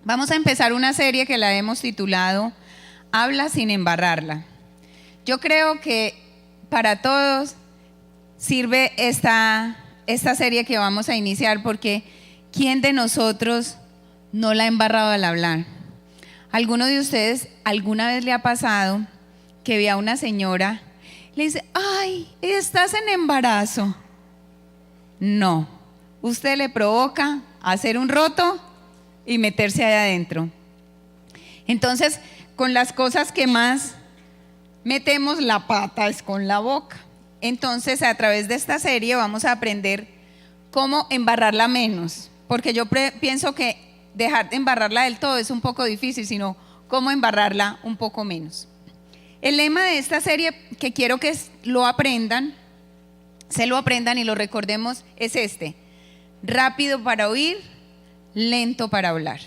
Vamos a empezar una serie que la hemos titulado Habla sin embarrarla. Yo creo que para todos sirve esta serie que vamos a iniciar, porque ¿quién de nosotros no la ha embarrado al hablar? ¿Alguno de ustedes alguna vez le ha pasado que ve a una señora y le dice: ay, estás en embarazo? No, usted le provoca hacer un roto y meterse ahí adentro. Entonces, con las cosas que más metemos la pata es con la boca. Entonces, a través de esta serie vamos a aprender cómo embarrarla menos, porque yo pienso que dejar de embarrarla del todo es un poco difícil, sino cómo embarrarla un poco menos. El lema de esta serie, que quiero que lo aprendan, se lo aprendan y lo recordemos, es este: rápido para oír, lento para hablar.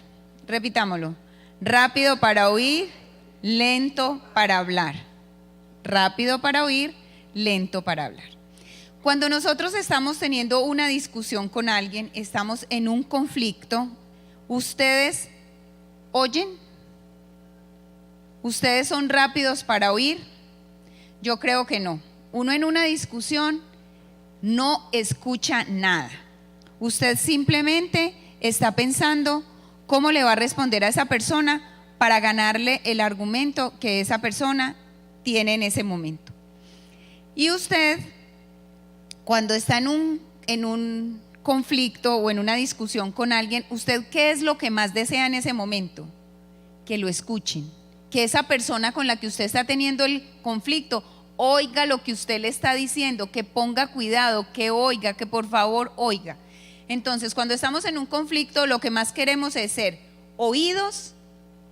Repitámoslo: rápido para oír, lento para hablar. Rápido para oír, lento para hablar. Cuando nosotros estamos teniendo una discusión con alguien, estamos en un conflicto, ¿ustedes oyen? ¿Ustedes son rápidos para oír? Yo creo que no. Uno en una discusión no escucha nada. Usted simplemente está pensando cómo le va a responder a esa persona para ganarle el argumento que esa persona tiene en ese momento. Y usted, cuando está en un conflicto o en una discusión con alguien, ¿usted qué es lo que más desea en ese momento? Que lo escuchen, que esa persona con la que usted está teniendo el conflicto oiga lo que usted le está diciendo, que ponga cuidado, que oiga, que por favor oiga. Entonces, cuando estamos en un conflicto, lo que más queremos es ser oídos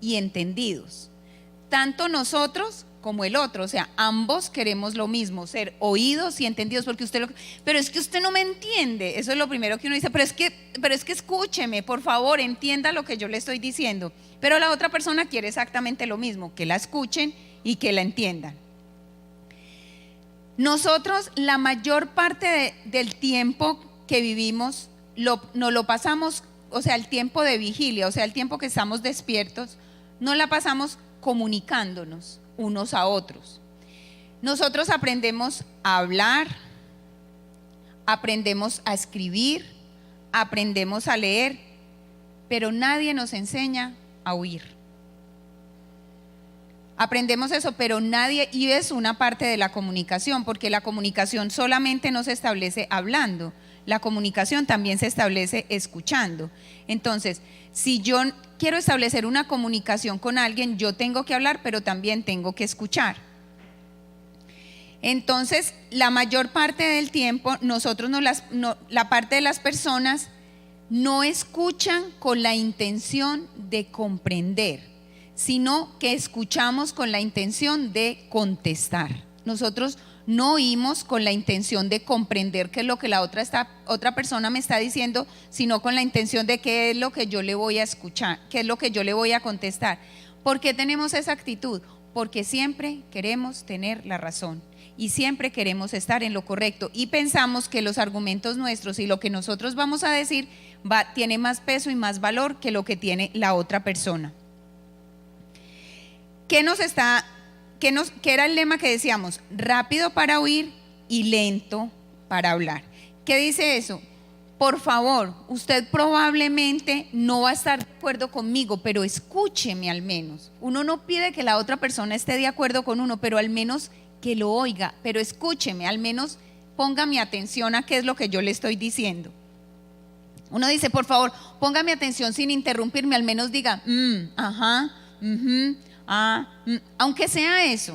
y entendidos, tanto nosotros como el otro. O sea, ambos queremos lo mismo, ser oídos y entendidos, porque pero es que usted no me entiende. Eso es lo primero que uno dice: pero es que escúcheme, por favor, entienda lo que yo le estoy diciendo. Pero la otra persona quiere exactamente lo mismo, que la escuchen y que la entiendan. Nosotros, la mayor parte del tiempo que vivimos, nos lo pasamos, o sea, el tiempo de vigilia, o sea, el tiempo que estamos despiertos, no la pasamos comunicándonos unos a otros. Nosotros aprendemos a hablar, aprendemos a escribir, aprendemos a leer, pero nadie nos enseña a oír. Aprendemos eso, pero nadie, y es una parte de la comunicación, porque la comunicación solamente no se establece hablando, la comunicación también se establece escuchando. Entonces, si yo quiero establecer una comunicación con alguien, yo tengo que hablar, pero también tengo que escuchar. Entonces, la mayor parte del tiempo, nosotros la parte de las personas no escuchan con la intención de comprender, sino que escuchamos con la intención de contestar. Nosotros no oímos con la intención de comprender qué es lo que la otra persona me está diciendo, sino con la intención de qué es lo que yo le voy a escuchar, qué es lo que yo le voy a contestar. ¿Por qué tenemos esa actitud? Porque siempre queremos tener la razón y siempre queremos estar en lo correcto, y pensamos que los argumentos nuestros y lo que nosotros vamos a decir tiene más peso y más valor que lo que tiene la otra persona. ¿Qué era el lema que decíamos? Rápido para oír y lento para hablar. ¿Qué dice eso? Por favor, usted probablemente no va a estar de acuerdo conmigo, pero escúcheme al menos. Uno no pide que la otra persona esté de acuerdo con uno, pero al menos que lo oiga, pero escúcheme, al menos póngame atención a qué es lo que yo le estoy diciendo. Uno dice: por favor, póngame atención sin interrumpirme, al menos diga ajá, aunque sea eso,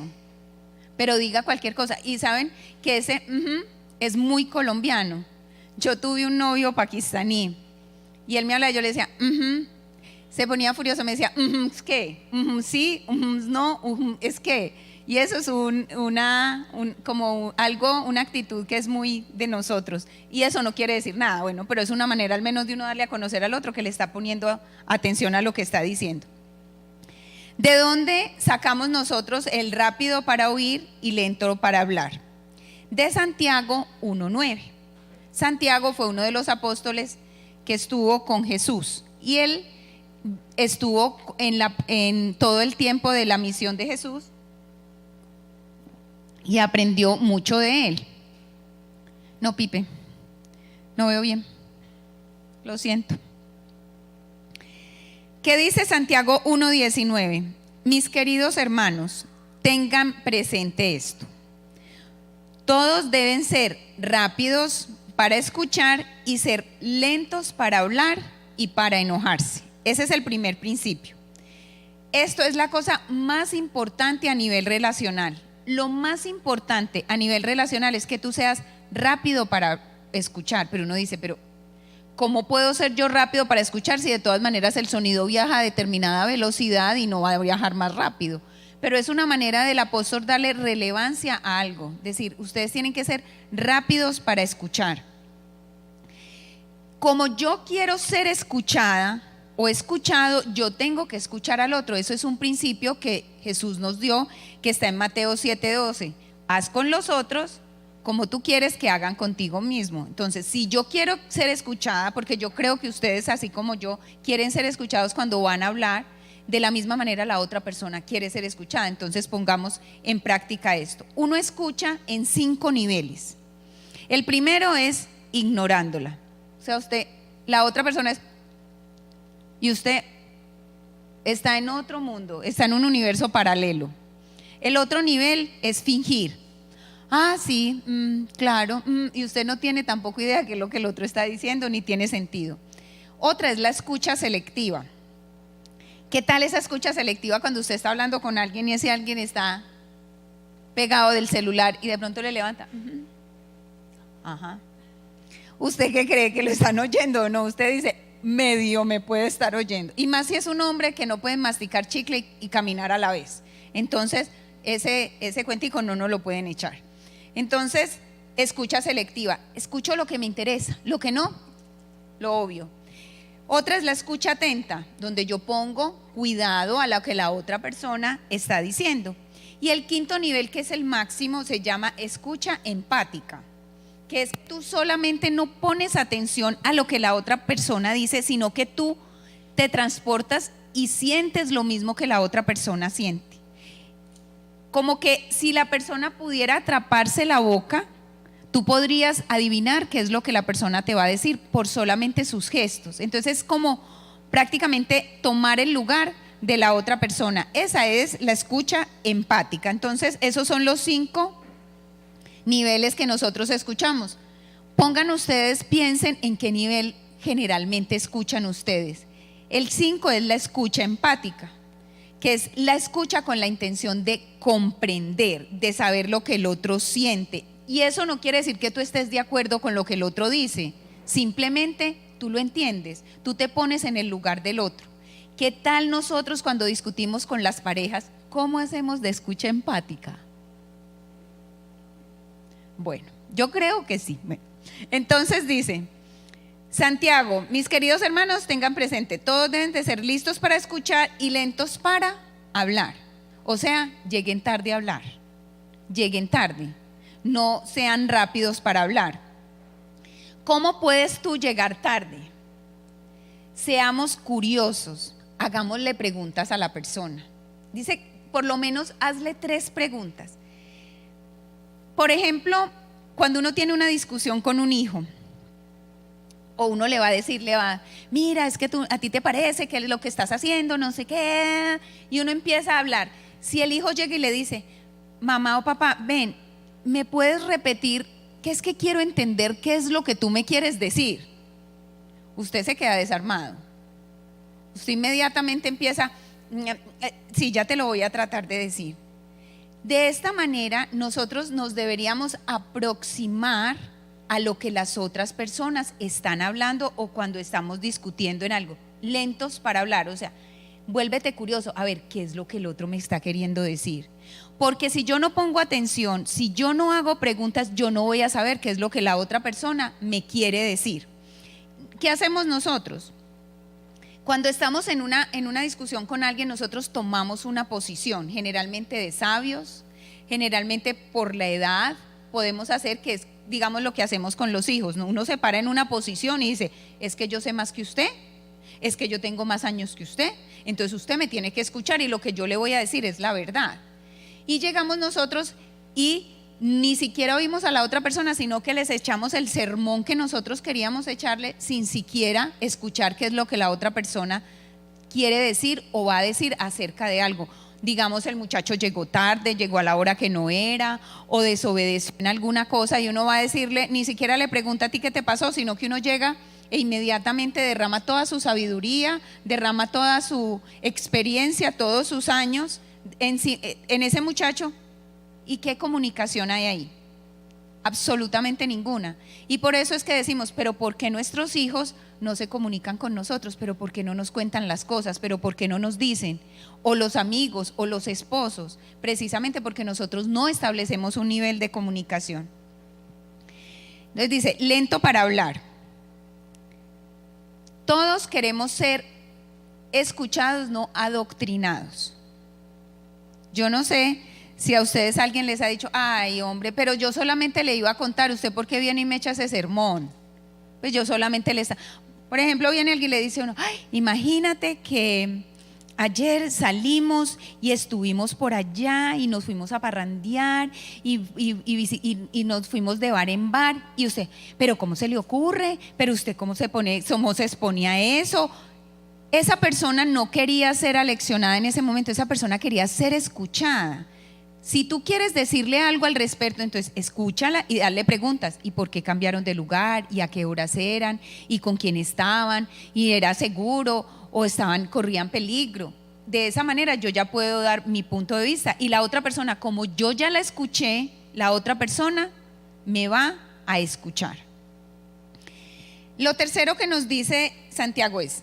pero diga cualquier cosa. Y saben que ese es muy colombiano. Yo tuve un novio pakistaní y él me hablaba y yo le decía se ponía furioso, me decía: ¿es qué? Sí, no, es que. Y eso es una actitud que es muy de nosotros, y eso no quiere decir nada, bueno, pero es una manera al menos de uno darle a conocer al otro que le está poniendo atención a lo que está diciendo. ¿De dónde sacamos nosotros el rápido para oír y lento para hablar? De Santiago 1:9. Santiago fue uno de los apóstoles que estuvo con Jesús, y él estuvo en todo el tiempo de la misión de Jesús y aprendió mucho de él. No, Pipe, no veo bien, lo siento. ¿Qué dice Santiago 1:19? Mis queridos hermanos, tengan presente esto. Todos deben ser rápidos para escuchar y ser lentos para hablar y para enojarse. Ese es el primer principio. Esto es la cosa más importante a nivel relacional. Lo más importante a nivel relacional es que tú seas rápido para escuchar. Pero uno dice, pero ¿cómo puedo ser yo rápido para escuchar si de todas maneras el sonido viaja a determinada velocidad y no va a viajar más rápido? Pero es una manera del apóstol darle relevancia a algo. Es decir, ustedes tienen que ser rápidos para escuchar. Como yo quiero ser escuchada o escuchado, yo tengo que escuchar al otro. Eso es un principio que Jesús nos dio, que está en Mateo 7:12. Haz con los otros como tú quieres que hagan contigo mismo. Entonces, si yo quiero ser escuchada, porque yo creo que ustedes, así como yo, quieren ser escuchados cuando van a hablar, de la misma manera la otra persona quiere ser escuchada. Entonces pongamos en práctica esto. Uno escucha en 5 niveles. El primero es ignorándola. O sea, la otra persona es, y usted está en otro mundo, está en un universo paralelo. El otro nivel es fingir. Ah, sí, claro, y usted no tiene tampoco idea de qué es lo que el otro está diciendo, ni tiene sentido. Otra es la escucha selectiva. ¿Qué tal esa escucha selectiva cuando usted está hablando con alguien y ese alguien está pegado del celular y de pronto le levanta? Ajá. ¿Usted qué cree, que lo están oyendo o no? Usted dice, medio me puede estar oyendo. Y más si es un hombre que no puede masticar chicle y caminar a la vez. Entonces, ese cuentico no nos lo pueden echar. Entonces, escucha selectiva. Escucho lo que me interesa, lo que no, lo obvio. Otra es la escucha atenta, donde yo pongo cuidado a lo que la otra persona está diciendo. Y el quinto nivel, que es el máximo, se llama escucha empática, que es tú solamente no pones atención a lo que la otra persona dice, sino que tú te transportas y sientes lo mismo que la otra persona siente. Como que si la persona pudiera atraparse la boca, tú podrías adivinar qué es lo que la persona te va a decir por solamente sus gestos. Entonces es como prácticamente tomar el lugar de la otra persona. Esa es la escucha empática. Entonces esos son los 5 niveles que nosotros escuchamos. Pongan ustedes, piensen en qué nivel generalmente escuchan ustedes. El 5 es la escucha empática, que es la escucha con la intención de comprender, de saber lo que el otro siente. Y eso no quiere decir que tú estés de acuerdo con lo que el otro dice, simplemente tú lo entiendes, tú te pones en el lugar del otro. ¿Qué tal nosotros cuando discutimos con las parejas? ¿Cómo hacemos de escucha empática? Bueno, yo creo que sí. Entonces dice Santiago, mis queridos hermanos, tengan presente, todos deben de ser listos para escuchar y lentos para hablar. O sea, lleguen tarde a hablar, lleguen tarde. No sean rápidos para hablar. ¿Cómo puedes tú llegar tarde? Seamos curiosos, hagámosle preguntas a la persona. Dice, por lo menos hazle 3 preguntas. Por ejemplo, cuando uno tiene una discusión con un hijo, o uno le va a decir, mira, es que a ti te parece que es lo que estás haciendo, no sé qué, y uno empieza a hablar. Si el hijo llega y le dice, mamá o papá, ven, ¿me puedes repetir? Que es que quiero entender qué es lo que tú me quieres decir. Usted se queda desarmado. Usted inmediatamente empieza, sí, ya te lo voy a tratar de decir. De esta manera nosotros nos deberíamos aproximar a lo que las otras personas están hablando o cuando estamos discutiendo en algo. Lentos para hablar, o sea, vuélvete curioso, a ver, ¿qué es lo que el otro me está queriendo decir? Porque si yo no pongo atención, si yo no hago preguntas, yo no voy a saber qué es lo que la otra persona me quiere decir. ¿Qué hacemos nosotros? Cuando estamos en una discusión con alguien, nosotros tomamos una posición, generalmente de sabios, generalmente por la edad, podemos hacer que es, digamos, lo que hacemos con los hijos, ¿no? Uno se para en una posición y dice, es que yo sé más que usted, es que yo tengo más años que usted, entonces usted me tiene que escuchar y lo que yo le voy a decir es la verdad. Y llegamos nosotros y ni siquiera oímos a la otra persona, sino que les echamos el sermón que nosotros queríamos echarle sin siquiera escuchar qué es lo que la otra persona quiere decir o va a decir acerca de algo. Digamos, el muchacho llegó tarde, llegó a la hora que no era, o desobedeció en alguna cosa, y uno va a decirle, ni siquiera le pregunta a ti qué te pasó, sino que uno llega e inmediatamente derrama toda su sabiduría, derrama toda su experiencia, todos sus años en ese muchacho. ¿Y qué comunicación hay ahí? Absolutamente ninguna. Y por eso es que decimos, pero ¿por qué nuestros hijos no se comunican con nosotros? ¿Pero por qué no nos cuentan las cosas? ¿Pero por qué no nos dicen? O los amigos o los esposos, precisamente porque nosotros no establecemos un nivel de comunicación. Entonces dice, lento para hablar. Todos queremos ser escuchados, no adoctrinados. Yo no sé si a ustedes alguien les ha dicho, ay hombre, pero yo solamente le iba a contar, ¿usted por qué viene y me echa ese sermón? Pues yo solamente por ejemplo, viene alguien y le dice a uno, ay, imagínate que ayer salimos y estuvimos por allá y nos fuimos a parrandear y nos fuimos de bar en bar, y usted, pero ¿cómo se le ocurre? Pero usted ¿cómo se expone a eso? Esa persona no quería ser aleccionada en ese momento, esa persona quería ser escuchada. Si tú quieres decirle algo al respecto, entonces escúchala y dale preguntas. ¿Y por qué cambiaron de lugar? ¿Y a qué horas eran? ¿Y con quién estaban? ¿Y era seguro? ¿O corrían peligro? De esa manera yo ya puedo dar mi punto de vista. Y la otra persona, como yo ya la escuché, la otra persona me va a escuchar. Lo tercero que nos dice Santiago es: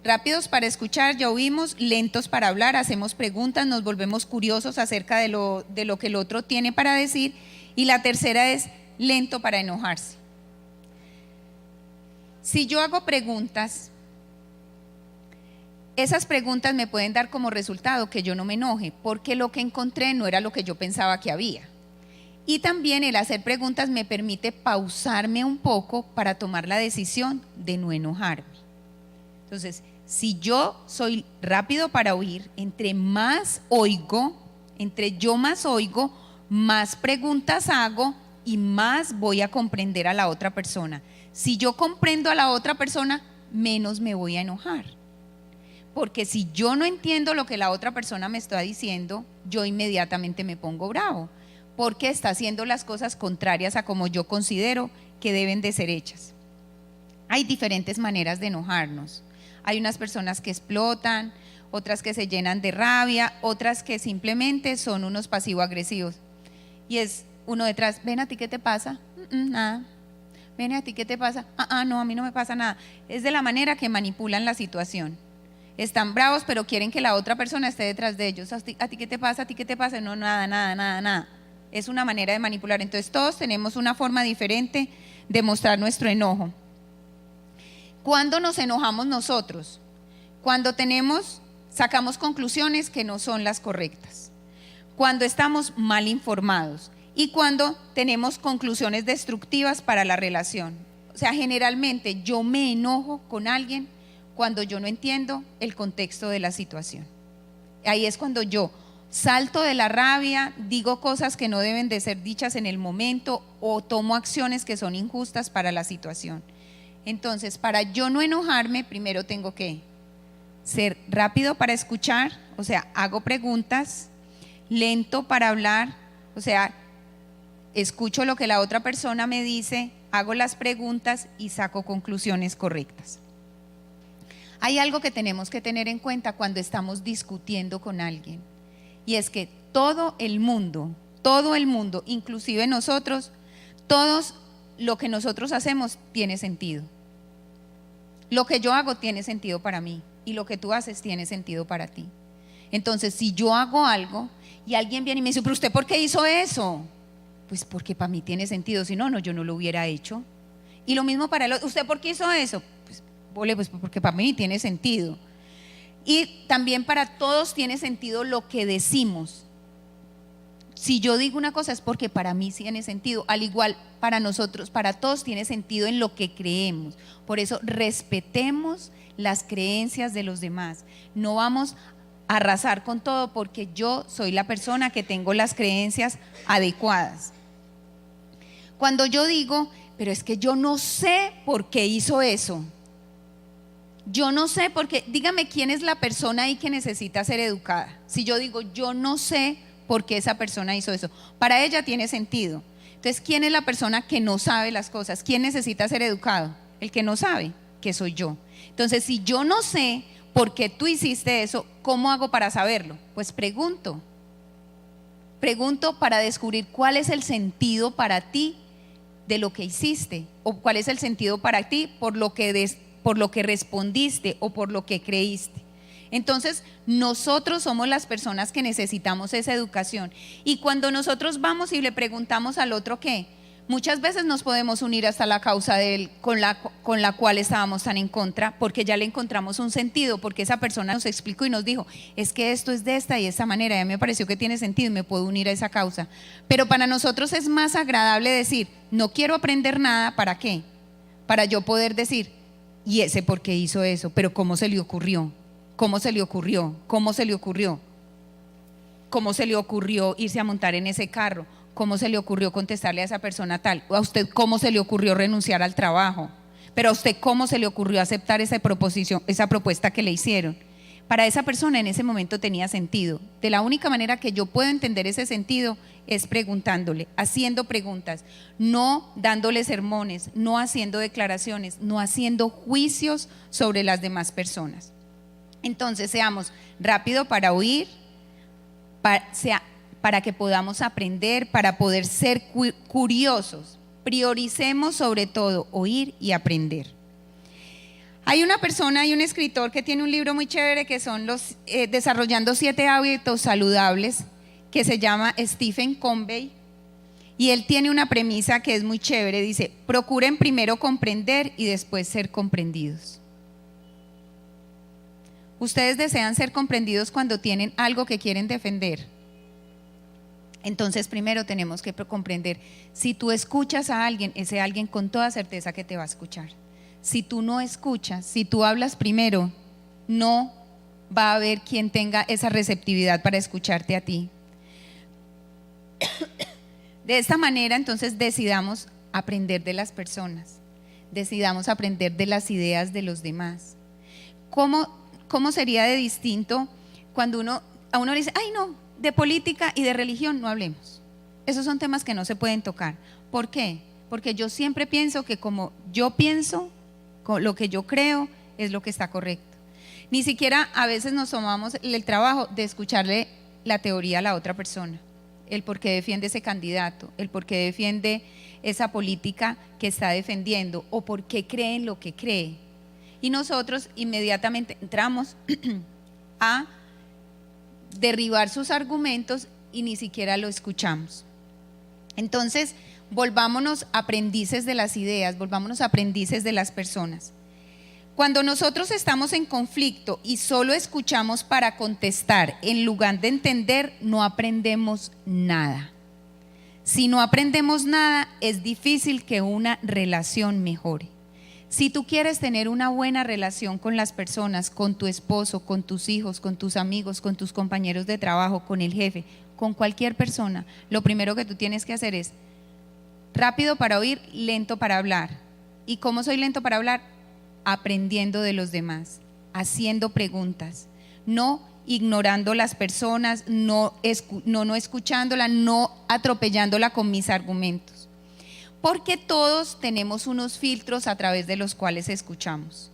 rápidos para escuchar, ya oímos, lentos para hablar, hacemos preguntas, nos volvemos curiosos acerca de lo que el otro tiene para decir. Y la tercera es lento para enojarse. Si yo hago preguntas, esas preguntas me pueden dar como resultado que yo no me enoje, porque lo que encontré no era lo que yo pensaba que había. Y también el hacer preguntas me permite pausarme un poco para tomar la decisión de no enojarme. Entonces, si yo soy rápido para oír, entre yo más oigo, más preguntas hago y más voy a comprender a la otra persona. Si yo comprendo a la otra persona, menos me voy a enojar. Porque si yo no entiendo lo que la otra persona me está diciendo, yo inmediatamente me pongo bravo, porque está haciendo las cosas contrarias a como yo considero que deben de ser hechas. Hay diferentes maneras de enojarnos. Hay unas personas que explotan, otras que se llenan de rabia, otras que simplemente son unos pasivo-agresivos. Y es uno detrás, ven, ¿a ti qué te pasa? Nada. Ven, ¿a ti qué te pasa? No, a mí no me pasa nada. Es de la manera que manipulan la situación. Están bravos, pero quieren que la otra persona esté detrás de ellos. ¿A ti qué te pasa? ¿A ti qué te pasa? No, nada. Es una manera de manipular. Entonces todos tenemos una forma diferente de mostrar nuestro enojo. ¿Cuándo nos enojamos nosotros? Cuando sacamos conclusiones que no son las correctas, cuando estamos mal informados y cuando tenemos conclusiones destructivas para la relación. O sea, generalmente yo me enojo con alguien cuando yo no entiendo el contexto de la situación. Ahí es cuando yo salto de la rabia, digo cosas que no deben de ser dichas en el momento o tomo acciones que son injustas para la situación. Entonces, para yo no enojarme, primero tengo que ser rápido para escuchar, o sea, hago preguntas, lento para hablar, o sea, escucho lo que la otra persona me dice, hago las preguntas y saco conclusiones correctas. Hay algo que tenemos que tener en cuenta cuando estamos discutiendo con alguien, y es que todo el mundo, inclusive nosotros, todos lo que nosotros hacemos tiene sentido. Lo que yo hago tiene sentido para mí y lo que tú haces tiene sentido para ti. Entonces, si yo hago algo y alguien viene y me dice, pero ¿usted por qué hizo eso? Pues porque para mí tiene sentido, si no, yo no lo hubiera hecho. Y lo mismo para el otro, ¿usted por qué hizo eso? Pues porque para mí tiene sentido. Y también para todos tiene sentido lo que decimos. Si yo digo una cosa es porque para mí sí tiene sentido, al igual para nosotros, para todos tiene sentido en lo que creemos. Por eso respetemos las creencias de los demás. No vamos a arrasar con todo porque yo soy la persona que tengo las creencias adecuadas. Cuando yo digo, pero es que yo no sé por qué hizo eso. Yo no sé por qué, dígame quién es la persona ahí que necesita ser educada. Si yo digo, yo no sé por qué esa persona hizo eso, para ella tiene sentido. Entonces, ¿quién es la persona que no sabe las cosas? ¿Quién necesita ser educado? El que no sabe, que soy yo. Entonces, si yo no sé por qué tú hiciste eso, ¿cómo hago para saberlo? Pues pregunto para descubrir cuál es el sentido para ti de lo que hiciste, o cuál es el sentido para ti por lo que respondiste o por lo que creíste. Entonces, nosotros somos las personas que necesitamos esa educación. Y cuando nosotros vamos y le preguntamos al otro qué, muchas veces nos podemos unir hasta la causa de él con la cual estábamos tan en contra, porque ya le encontramos un sentido, porque esa persona nos explicó y nos dijo, es que esto es de esta y esta manera, ya me pareció que tiene sentido y me puedo unir a esa causa. Pero para nosotros es más agradable decir, no quiero aprender nada, ¿para qué? Para yo poder decir, ¿y ese por qué hizo eso? ¿Pero cómo se le ocurrió? ¿Cómo se le ocurrió? ¿Cómo se le ocurrió? ¿Cómo se le ocurrió irse a montar en ese carro? ¿Cómo se le ocurrió contestarle a esa persona tal? ¿A usted cómo se le ocurrió renunciar al trabajo? ¿Pero a usted cómo se le ocurrió aceptar esa propuesta que le hicieron? Para esa persona en ese momento tenía sentido. De la única manera que yo puedo entender ese sentido es preguntándole, haciendo preguntas, no dándole sermones, no haciendo declaraciones, no haciendo juicios sobre las demás personas. Entonces seamos rápido para oír, para que podamos aprender, para poder ser curiosos. Prioricemos sobre todo oír y aprender. Hay una persona, hay un escritor que tiene un libro muy chévere que son los Desarrollando 7 hábitos saludables, que se llama Stephen Covey, y él tiene una premisa que es muy chévere, dice, procuren primero comprender y después ser comprendidos. Ustedes desean ser comprendidos cuando tienen algo que quieren defender. Entonces primero tenemos que comprender, si tú escuchas a alguien, ese alguien con toda certeza que te va a escuchar. Si tú no escuchas, si tú hablas primero, no va a haber quien tenga esa receptividad para escucharte a ti. De esta manera entonces decidamos aprender de las personas, decidamos aprender de las ideas de los demás. ¿Cómo sería de distinto cuando a uno le dice, ay no, de política y de religión no hablemos? Esos son temas que no se pueden tocar. ¿Por qué? Porque yo siempre pienso que como yo pienso, lo que yo creo es lo que está correcto. Ni siquiera a veces nos tomamos el trabajo de escucharle la teoría a la otra persona, el por qué defiende ese candidato, el por qué defiende esa política que está defendiendo o por qué cree en lo que cree. Y nosotros inmediatamente entramos a derribar sus argumentos y ni siquiera lo escuchamos. Entonces, volvámonos aprendices de las ideas, volvámonos aprendices de las personas. Cuando nosotros estamos en conflicto y solo escuchamos para contestar en lugar de entender, no aprendemos nada. Si no aprendemos nada, es difícil que una relación mejore. Si tú quieres tener una buena relación con las personas, con tu esposo, con tus hijos, con tus amigos, con tus compañeros de trabajo, con el jefe, con cualquier persona, lo primero que tú tienes que hacer es rápido para oír, lento para hablar. ¿Y cómo soy lento para hablar? Aprendiendo de los demás, haciendo preguntas, no ignorando las personas, no escuchándola, no atropellándola con mis argumentos. Porque todos tenemos unos filtros a través de los cuales escuchamos.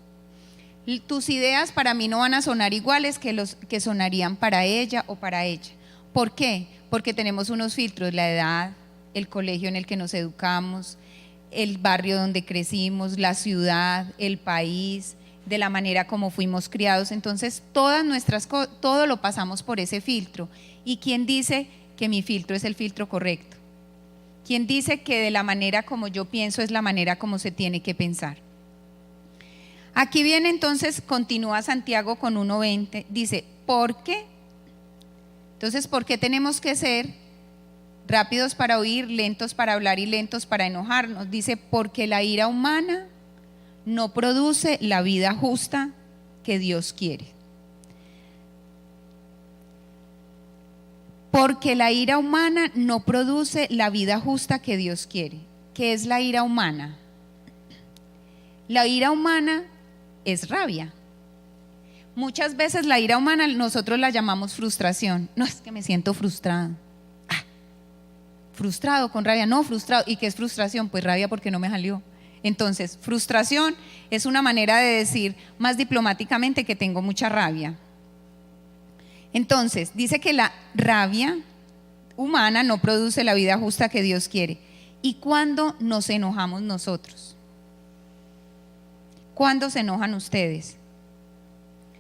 Tus ideas para mí no van a sonar iguales que los que sonarían para ella o para ella. ¿Por qué? Porque tenemos unos filtros, la edad, el colegio en el que nos educamos, el barrio donde crecimos, la ciudad, el país, de la manera como fuimos criados. Entonces todo lo pasamos por ese filtro. ¿Y quién dice que mi filtro es el filtro correcto? ¿Quién dice que de la manera como yo pienso es la manera como se tiene que pensar? Aquí viene entonces, continúa Santiago con 1:20, dice, ¿por qué? Entonces, ¿por qué tenemos que ser rápidos para oír, lentos para hablar y lentos para enojarnos. Dice, porque la ira humana no produce la vida justa que Dios quiere. Porque la ira humana no produce la vida justa que Dios quiere. ¿Qué es la ira humana? La ira humana es rabia. Muchas veces la ira humana nosotros la llamamos frustración. No, es que me siento frustrado. Frustrado con rabia, no, frustrado. ¿Y qué es frustración? Pues rabia porque no me salió. Entonces, frustración es una manera de decir más diplomáticamente que tengo mucha rabia. Entonces, dice que la rabia humana no produce la vida justa que Dios quiere. ¿Y cuándo nos enojamos nosotros? ¿Cuándo se enojan ustedes?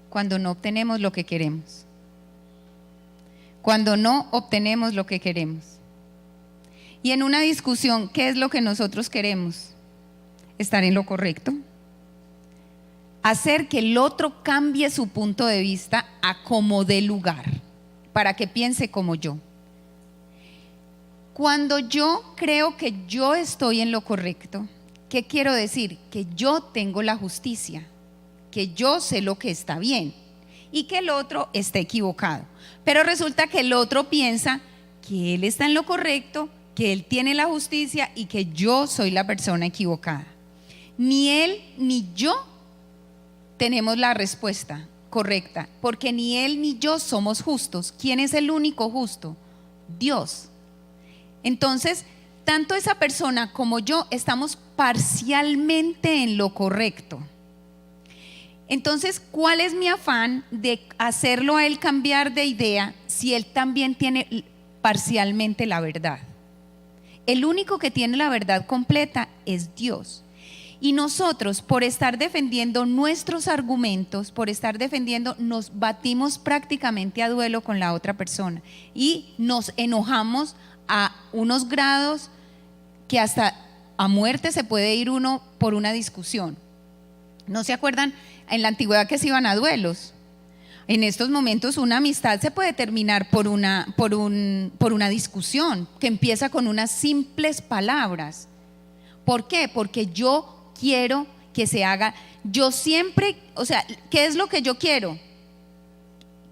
Cuando no obtenemos lo que queremos. Cuando no obtenemos lo que queremos. Y en una discusión, ¿qué es lo que nosotros queremos? Estar en lo correcto. Hacer que el otro cambie su punto de vista a como dé lugar, para que piense como yo. Cuando yo creo que yo estoy en lo correcto, ¿qué quiero decir? Que yo tengo la justicia, que yo sé lo que está bien y que el otro está equivocado. Pero resulta que el otro piensa que él está en lo correcto, que él tiene la justicia y que yo soy la persona equivocada. Ni él ni yo tenemos la respuesta correcta, porque ni él ni yo somos justos. ¿Quién es el único justo? Dios. Entonces, tanto esa persona como yo estamos parcialmente en lo correcto. Entonces, ¿cuál es mi afán de hacerlo a él cambiar de idea si él también tiene parcialmente la verdad? El único que tiene la verdad completa es Dios. Y nosotros, por estar defendiendo nuestros argumentos, por estar defendiendo, nos batimos prácticamente a duelo con la otra persona y nos enojamos a unos grados que hasta a muerte se puede ir uno por una discusión. ¿No se acuerdan en la antigüedad que se iban a duelos? En estos momentos una amistad se puede terminar por una discusión que empieza con unas simples palabras. ¿Por qué? Porque yo quiero que se haga, yo siempre, o sea, ¿qué es lo que yo quiero?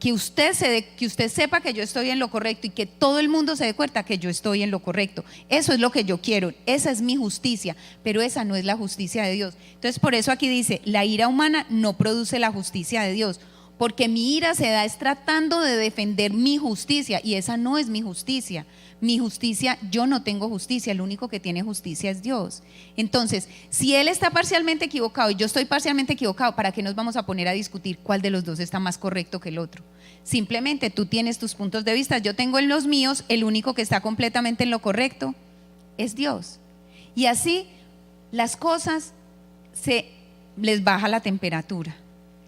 Que usted sepa que yo estoy en lo correcto y que todo el mundo se dé cuenta que yo estoy en lo correcto. Eso es lo que yo quiero, esa es mi justicia, pero esa no es la justicia de Dios. Entonces, por eso aquí dice, la ira humana no produce la justicia de Dios, porque mi ira se da es tratando de defender mi justicia y esa no es mi justicia. Mi justicia, yo no tengo justicia, el único que tiene justicia es Dios. Entonces, si él está parcialmente equivocado y yo estoy parcialmente equivocado, ¿para qué nos vamos a poner a discutir cuál de los dos está más correcto que el otro? Simplemente tú tienes tus puntos de vista, yo tengo en los míos, el único que está completamente en lo correcto es Dios. Y así las cosas se les baja la temperatura.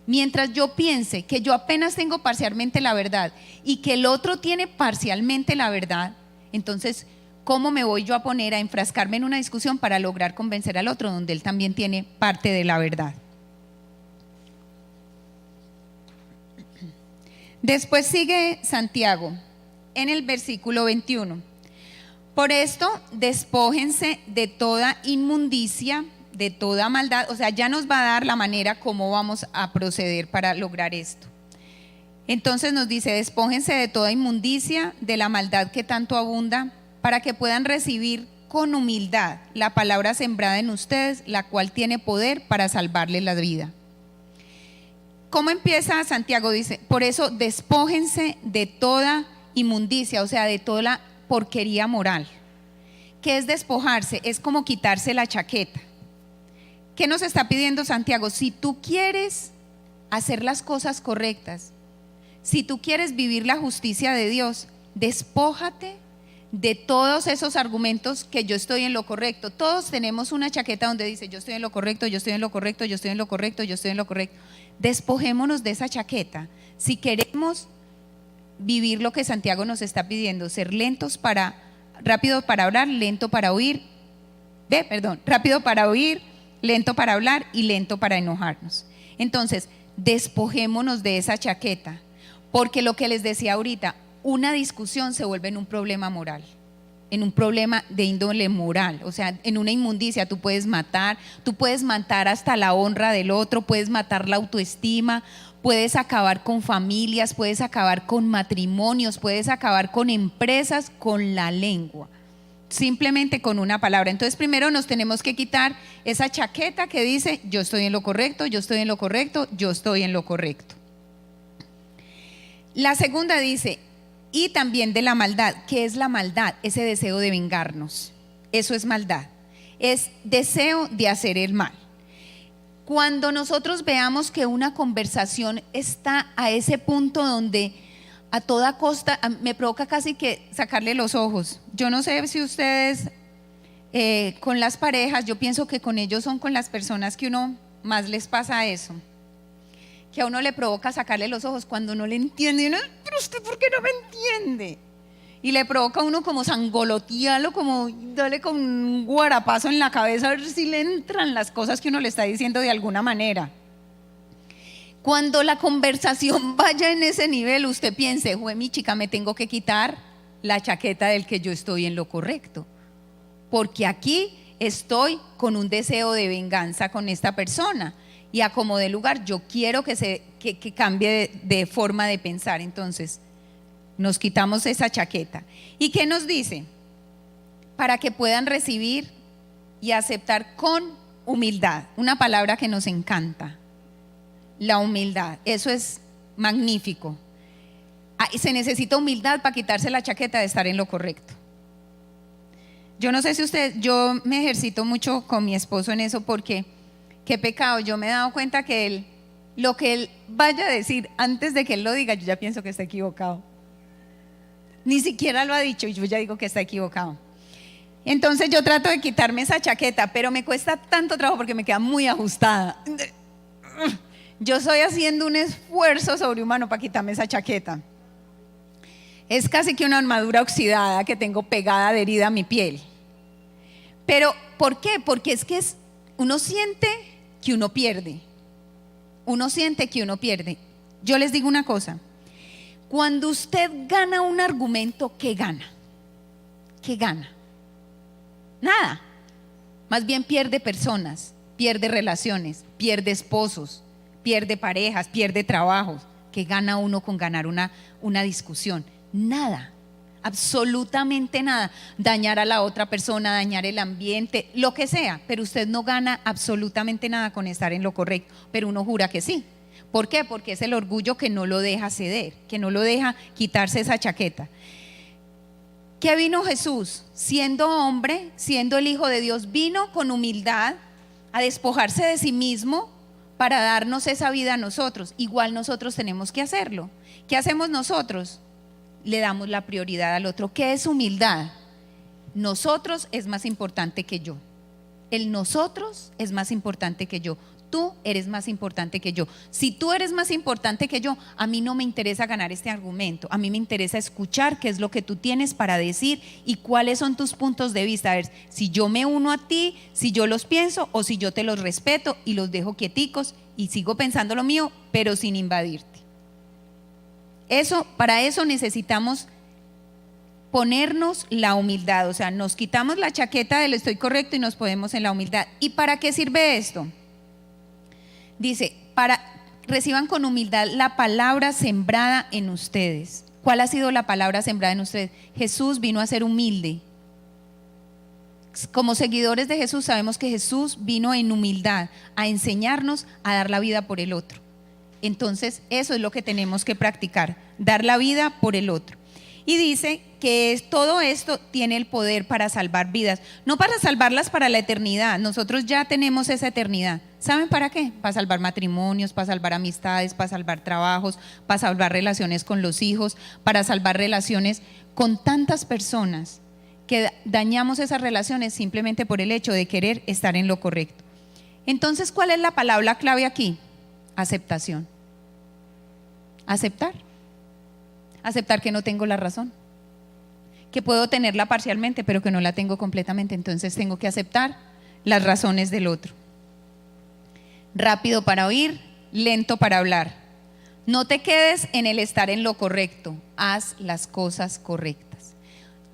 Mientras yo piense que yo apenas tengo parcialmente la verdad y que el otro tiene parcialmente la verdad, entonces, ¿cómo me voy yo a poner a enfrascarme en una discusión para lograr convencer al otro donde él también tiene parte de la verdad? Después sigue Santiago en el versículo 21. Por esto, despójense de toda inmundicia, de toda maldad. O sea, ya nos va a dar la manera cómo vamos a proceder para lograr esto. Entonces nos dice, despójense de toda inmundicia, de la maldad que tanto abunda, para que puedan recibir con humildad la palabra sembrada en ustedes, la cual tiene poder para salvarles la vida. ¿Cómo empieza Santiago? Dice, por eso despójense de toda inmundicia, o sea, de toda la porquería moral. ¿Qué es despojarse? Es como quitarse la chaqueta. ¿Qué nos está pidiendo Santiago? Si tú quieres hacer las cosas correctas, si tú quieres vivir la justicia de Dios, despójate de todos esos argumentos que yo estoy en lo correcto. Todos tenemos una chaqueta donde dice yo estoy en lo correcto, yo estoy en lo correcto, yo estoy en lo correcto, yo estoy en lo correcto. Despojémonos de esa chaqueta. Si queremos vivir lo que Santiago nos está pidiendo, ser rápido para hablar, lento para oír, rápido para oír, lento para hablar y lento para enojarnos. Entonces, despojémonos de esa chaqueta. Porque lo que les decía ahorita, una discusión se vuelve en un problema moral. en un problema de índole moral, o sea, en una inmundicia. Tú puedes matar hasta la honra del otro, puedes matar la autoestima, puedes acabar con familias, puedes acabar con matrimonios, puedes acabar con empresas con la lengua, simplemente con una palabra. Entonces primero nos tenemos que quitar esa chaqueta que dice yo estoy en lo correcto, yo estoy en lo correcto, yo estoy en lo correcto. La segunda dice, y también de la maldad. ¿Qué es la maldad? Ese deseo de vengarnos. Eso es maldad. Es deseo de hacer el mal. Cuando nosotros veamos que una conversación está a ese punto donde a toda costa me provoca casi que sacarle los ojos. Yo no sé si ustedes con las parejas, yo pienso que con ellos son con las personas que uno más les pasa eso, que a uno le provoca sacarle los ojos cuando no le entiende. Y uno, pero usted, ¿por qué no me entiende? Y le provoca a uno como sangolotearlo, como darle con un guarapazo en la cabeza a ver si le entran las cosas que uno le está diciendo de alguna manera. Cuando la conversación vaya en ese nivel, usted piense, jue mi chica, me tengo que quitar la chaqueta del que yo estoy en lo correcto, porque aquí estoy con un deseo de venganza con esta persona, y a como de lugar yo quiero que cambie de forma de pensar. Entonces nos quitamos esa chaqueta. ¿Y qué nos dice? Para que puedan recibir y aceptar con humildad, una palabra que nos encanta, la humildad. Eso es magnífico. Se necesita humildad para quitarse la chaqueta de estar en lo correcto. Yo no sé si yo me ejercito mucho con mi esposo en eso, porque qué pecado, yo me he dado cuenta que lo que él vaya a decir antes de que él lo diga, yo ya pienso que está equivocado. Ni siquiera lo ha dicho y yo ya digo que está equivocado. Entonces yo trato de quitarme esa chaqueta, pero me cuesta tanto trabajo porque me queda muy ajustada. Yo estoy haciendo un esfuerzo sobrehumano para quitarme esa chaqueta. Es casi que una armadura oxidada que tengo pegada, adherida a mi piel. Pero ¿por qué? Porque es que uno siente que uno pierde. Uno siente que uno pierde. Yo les digo una cosa. Cuando usted gana un argumento, ¿qué gana? ¿Qué gana? Nada. Más bien pierde personas, pierde relaciones, pierde esposos, pierde parejas, pierde trabajos. ¿Qué gana uno con ganar una discusión? Nada. Absolutamente nada. Dañar a la otra persona, dañar el ambiente, lo que sea, pero usted no gana absolutamente nada con estar en lo correcto, pero uno jura que sí. ¿Por qué? Porque es el orgullo que no lo deja ceder, que no lo deja quitarse esa chaqueta. ¿Qué vino Jesús? Siendo hombre, siendo el Hijo de Dios, vino con humildad a despojarse de sí mismo para darnos esa vida a nosotros. Igual nosotros tenemos que hacerlo. ¿Qué hacemos nosotros? Le damos la prioridad al otro. ¿Qué es humildad? Nosotros es más importante que yo. El nosotros es más importante que yo. Tú eres más importante que yo. Si tú eres más importante que yo, a mí no me interesa ganar este argumento. A mí me interesa escuchar qué es lo que tú tienes para decir y cuáles son tus puntos de vista. A ver, si yo me uno a ti, si yo los pienso o si yo te los respeto y los dejo quieticos y sigo pensando lo mío, pero sin invadirte. Para eso necesitamos ponernos la humildad. O sea, nos quitamos la chaqueta del estoy correcto y nos ponemos en la humildad. ¿Y para qué sirve esto? Dice, reciban con humildad la palabra sembrada en ustedes. ¿Cuál ha sido la palabra sembrada en ustedes? Jesús vino a ser humilde. Como seguidores de Jesús sabemos que Jesús vino en humildad a enseñarnos a dar la vida por el otro. Entonces eso es lo que tenemos que practicar, dar la vida por el otro. Y dice que todo esto tiene el poder para salvar vidas, no para salvarlas para la eternidad. Nosotros ya tenemos esa eternidad. ¿Saben para qué? Para salvar matrimonios, para salvar amistades, para salvar trabajos, para salvar relaciones con los hijos, para salvar relaciones con tantas personas que dañamos esas relaciones simplemente por el hecho de querer estar en lo correcto. Entonces, ¿cuál es la palabra clave aquí? Aceptación. Aceptar. Aceptar que no tengo la razón, que puedo tenerla parcialmente, pero que no la tengo completamente. Entonces tengo que aceptar las razones del otro. Rápido para oír, lento para hablar. No te quedes en el estar en lo correcto, haz las cosas correctas.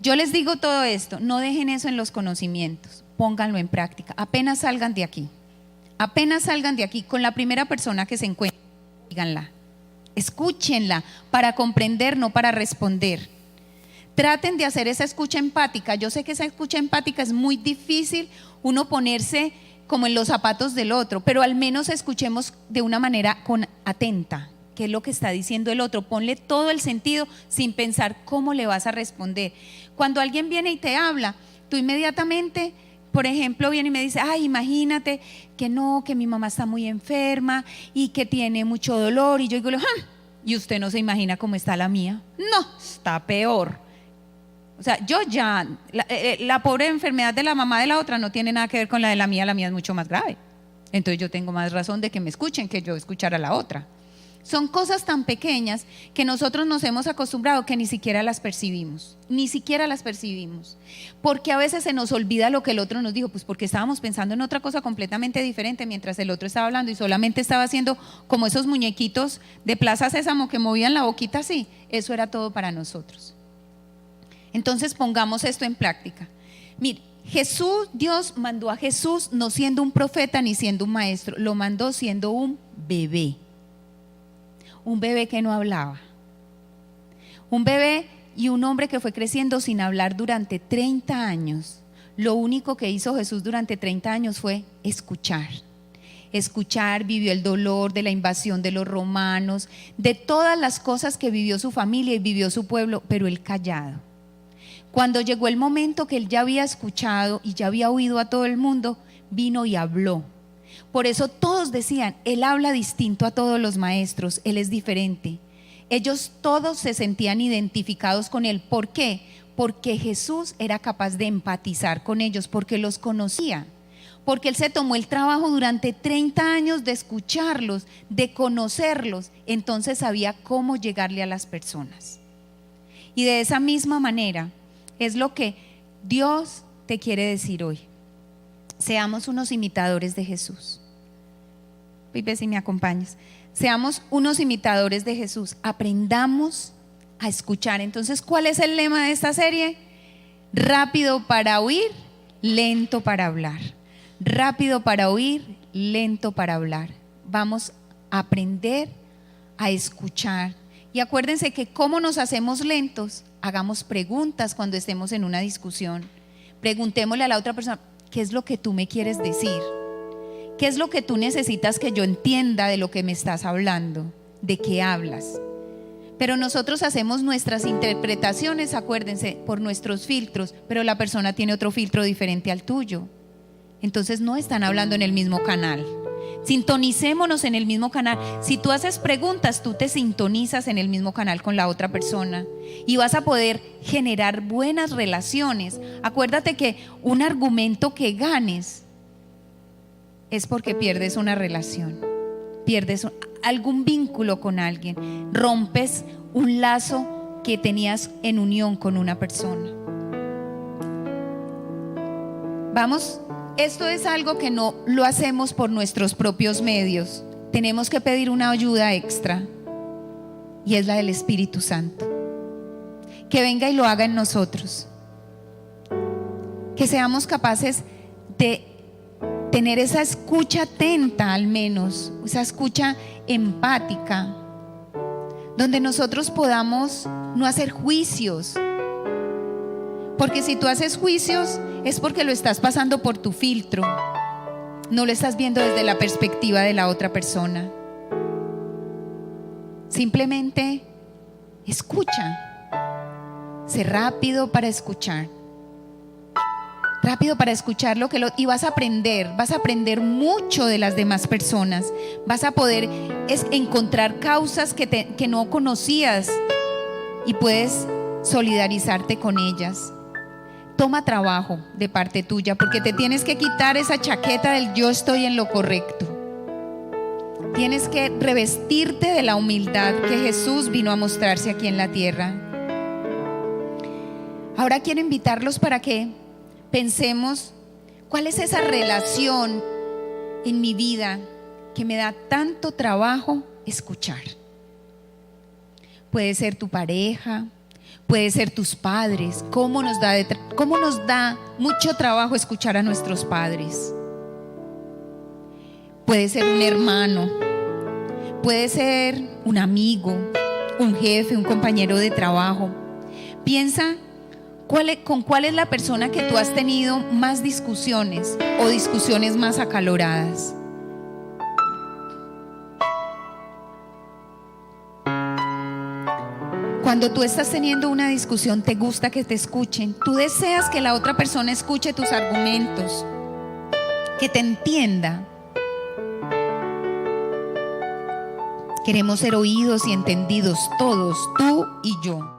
Yo les digo todo esto, no dejen eso en los conocimientos, pónganlo en práctica. Apenas salgan de aquí, con la primera persona que se encuentren, díganla, escúchenla para comprender, no para responder. Traten de hacer esa escucha empática. Yo sé que esa escucha empática es muy difícil uno ponerse como en los zapatos del otro, pero al menos escuchemos de una manera atenta. ¿Qué es lo que está diciendo el otro? Ponle todo el sentido sin pensar cómo le vas a responder. Cuando alguien viene y te habla, tú inmediatamente, por ejemplo, viene y me dice, ay, imagínate que no, que mi mamá está muy enferma y que tiene mucho dolor. Y yo digo, ¿y usted no se imagina cómo está la mía? No, está peor. O sea, yo ya, la pobre enfermedad de la mamá de la otra no tiene nada que ver con la de la mía es mucho más grave. Entonces yo tengo más razón de que me escuchen que yo escuchar a la otra. Son cosas tan pequeñas que nosotros nos hemos acostumbrado que ni siquiera las percibimos, porque a veces se nos olvida lo que el otro nos dijo, pues porque estábamos pensando en otra cosa completamente diferente mientras el otro estaba hablando y solamente estaba haciendo como esos muñequitos de Plaza Sésamo que movían la boquita así. Eso era todo para nosotros. Entonces pongamos esto en práctica. Mire, Dios mandó a Jesús no siendo un profeta ni siendo un maestro, lo mandó siendo un bebé que no hablaba, un bebé y un hombre que fue creciendo sin hablar durante 30 años. Lo único que hizo Jesús durante 30 años fue escuchar, vivió el dolor de la invasión de los romanos, de todas las cosas que vivió su familia y vivió su pueblo, pero él callado. Cuando llegó el momento que él ya había escuchado y ya había oído a todo el mundo, vino y habló. Por eso todos decían, él habla distinto a todos los maestros, él es diferente. Ellos todos se sentían identificados con él. ¿Por qué? Porque Jesús era capaz de empatizar con ellos, porque los conocía, porque él se tomó el trabajo durante 30 años de escucharlos, de conocerlos, entonces sabía cómo llegarle a las personas. Y de esa misma manera es lo que Dios te quiere decir hoy. Seamos unos imitadores de Jesús. Pipe, si me acompañas. Seamos unos imitadores de Jesús. Aprendamos a escuchar. Entonces, ¿cuál es el lema de esta serie? Rápido para oír, lento para hablar. Rápido para oír, lento para hablar. Vamos a aprender a escuchar. Y acuérdense que como nos hacemos lentos, hagamos preguntas cuando estemos en una discusión. Preguntémosle a la otra persona, ¿qué es lo que tú me quieres decir? ¿Qué es lo que tú necesitas que yo entienda de lo que me estás hablando? ¿De qué hablas? Pero nosotros hacemos nuestras interpretaciones, acuérdense, por nuestros filtros, pero la persona tiene otro filtro diferente al tuyo. Entonces no están hablando en el mismo canal. Sintonicémonos en el mismo canal. Si tú haces preguntas, tú te sintonizas en el mismo canal con la otra persona y vas a poder generar buenas relaciones. Acuérdate que un argumento que ganes es porque pierdes una relación, pierdes algún vínculo con alguien, rompes un lazo que tenías en unión con una persona. Vamos. Esto es algo que no lo hacemos por nuestros propios medios. Tenemos que pedir una ayuda extra y es la del Espíritu Santo. Que venga y lo haga en nosotros. Que seamos capaces de tener esa escucha atenta, al menos, esa escucha empática, donde nosotros podamos no hacer juicios. Porque si tú haces juicios es porque lo estás pasando por tu filtro, no lo estás viendo desde la perspectiva de la otra persona. Simplemente escucha, sé rápido para escuchar lo que y vas a aprender mucho de las demás personas, vas a poder encontrar causas que no conocías y puedes solidarizarte con ellas. Toma trabajo de parte tuya, porque te tienes que quitar esa chaqueta del yo estoy en lo correcto. Tienes que revestirte de la humildad que Jesús vino a mostrarse aquí en la tierra. Ahora quiero invitarlos para que pensemos cuál es esa relación en mi vida que me da tanto trabajo escuchar. Puede ser tu pareja, Puede ser tus padres. ¿Cómo nos da mucho trabajo escuchar a nuestros padres? Puede ser un hermano, puede ser un amigo, un jefe, un compañero de trabajo. Piensa con cuál es la persona que tú has tenido más discusiones o discusiones más acaloradas. Cuando tú estás teniendo una discusión, ¿te gusta que te escuchen? ¿Tú deseas que la otra persona escuche tus argumentos, que te entienda? Queremos ser oídos y entendidos todos, tú y yo.